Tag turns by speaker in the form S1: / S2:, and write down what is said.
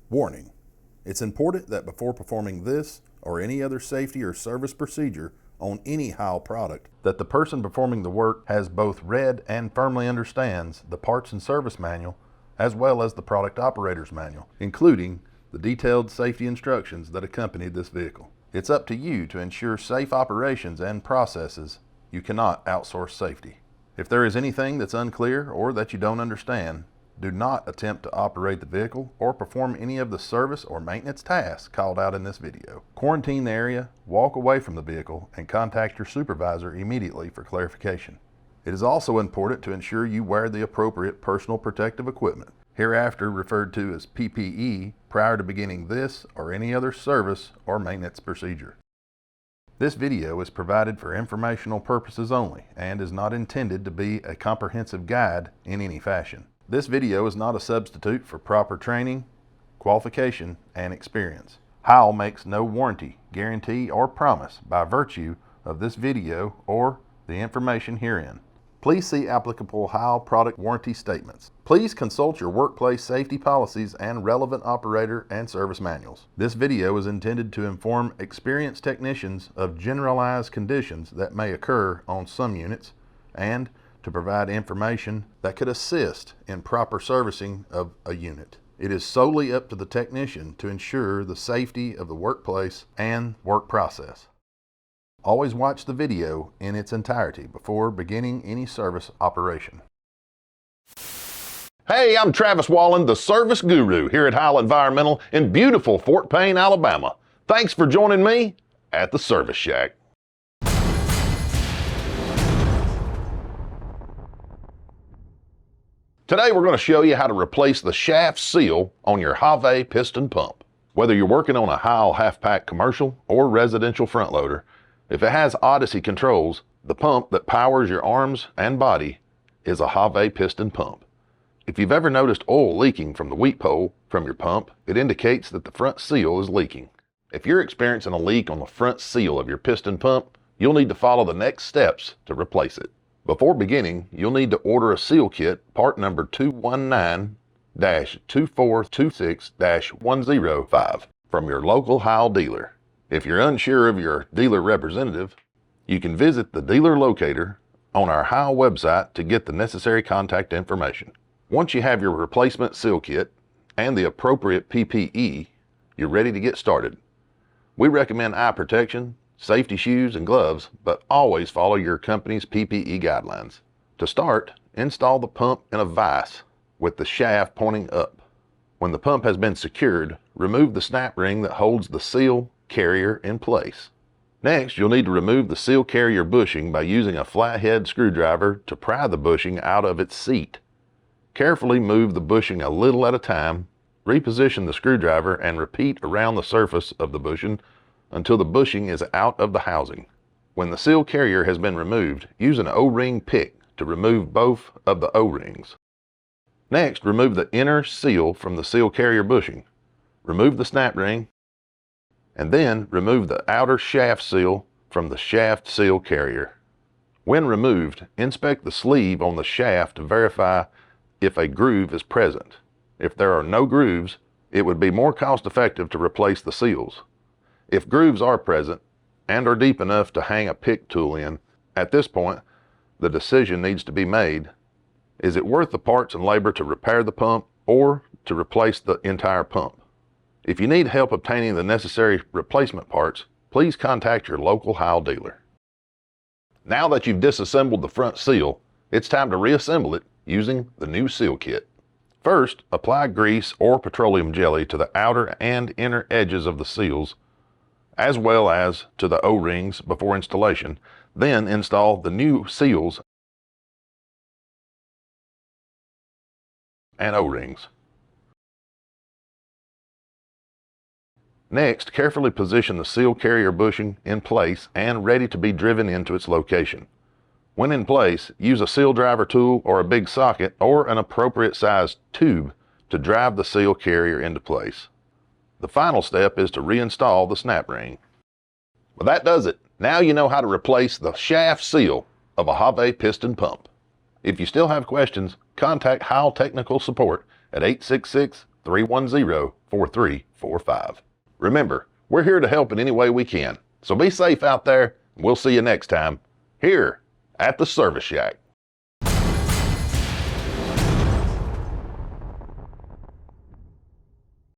S1: Warning: it's important that before performing this or any other safety or service procedure on any HAWE product, that the person performing the work has both read and firmly understands the parts and service manual as well as the product operator's manual, including the detailed safety instructions that accompanied this vehicle. It's up to you to ensure safe operations and processes. You cannot outsource safety. If there is anything that's unclear or that you don't understand, do not attempt to operate the vehicle or perform any of the service or maintenance tasks called out in this video. Quarantine the area, walk away from the vehicle, and contact your supervisor immediately for clarification. It is also important to ensure you wear the appropriate personal protective equipment, hereafter referred to as PPE, prior to beginning this or any other service or maintenance procedure. This video is provided for informational purposes only and is not intended to be a comprehensive guide in any fashion. This video is not a substitute for proper training, qualification, and experience. HAWE makes no warranty, guarantee, or promise by virtue of this video or the information herein. Please see applicable HAWE product warranty statements. Please consult your workplace safety policies and relevant operator and service manuals. This video is intended to inform experienced technicians of generalized conditions that may occur on some units and to provide information that could assist in proper servicing of a unit. It is solely up to the technician to ensure the safety of the workplace and work process. Always watch the video in its entirety before beginning any service operation.
S2: Hey, I'm Travis Wallen, the service guru here at Heil Environmental in beautiful Fort Payne, Alabama. Thanks for joining me at the Service Shack. Today we're going to show you how to replace the shaft seal on your HAWE piston pump. Whether you're working on a Heil half-pack commercial or residential front loader, if it has Odyssey controls, the pump that powers your arms and body is a HAWE piston pump. If you've ever noticed oil leaking from the weep hole from your pump, it indicates that the front seal is leaking. If you're experiencing a leak on the front seal of your piston pump, you'll need to follow the next steps to replace it. Before beginning, you'll need to order a seal kit, part number 219-2426-105 from your local HAWE dealer. If you're unsure of your dealer representative, you can visit the dealer locator on our HAWE website to get the necessary contact information. Once you have your replacement seal kit and the appropriate PPE, you're ready to get started. We recommend eye protection, safety shoes and gloves, but always follow your company's PPE guidelines. To start, install the pump in a vise with the shaft pointing up. When the pump has been secured, remove the snap ring that holds the seal carrier in place. Next, you'll need to remove the seal carrier bushing by using a flathead screwdriver to pry the bushing out of its seat. Carefully move the bushing a little at a time, reposition the screwdriver, and repeat around the surface of the bushing until the bushing is out of the housing. When the seal carrier has been removed, use an O-ring pick to remove both of the O-rings. Next, remove the inner seal from the seal carrier bushing. Remove the snap ring, and then remove the outer shaft seal from the shaft seal carrier. When removed, inspect the sleeve on the shaft to verify if a groove is present. If there are no grooves, it would be more cost-effective to replace the seals. If grooves are present and are deep enough to hang a pick tool in, at this point, the decision needs to be made. Is it worth the parts and labor to repair the pump or to replace the entire pump? If you need help obtaining the necessary replacement parts, please contact your local HAWE dealer. Now that you've disassembled the front seal, it's time to reassemble it using the new seal kit. First, apply grease or petroleum jelly to the outer and inner edges of the seals, as well as to the O-rings before installation. Then install the new seals and O-rings. Next, carefully position the seal carrier bushing in place and ready to be driven into its location. When in place, use a seal driver tool or a big socket or an appropriate sized tube to drive the seal carrier into place. The final step is to reinstall the snap ring. Well, that does it. Now you know how to replace the shaft seal of a HAWE piston pump. If you still have questions, contact Heil Technical Support at 866 310-4345. Remember, we're here to help in any way we can. So be safe out there, and we'll see you next time here at the Service Shack.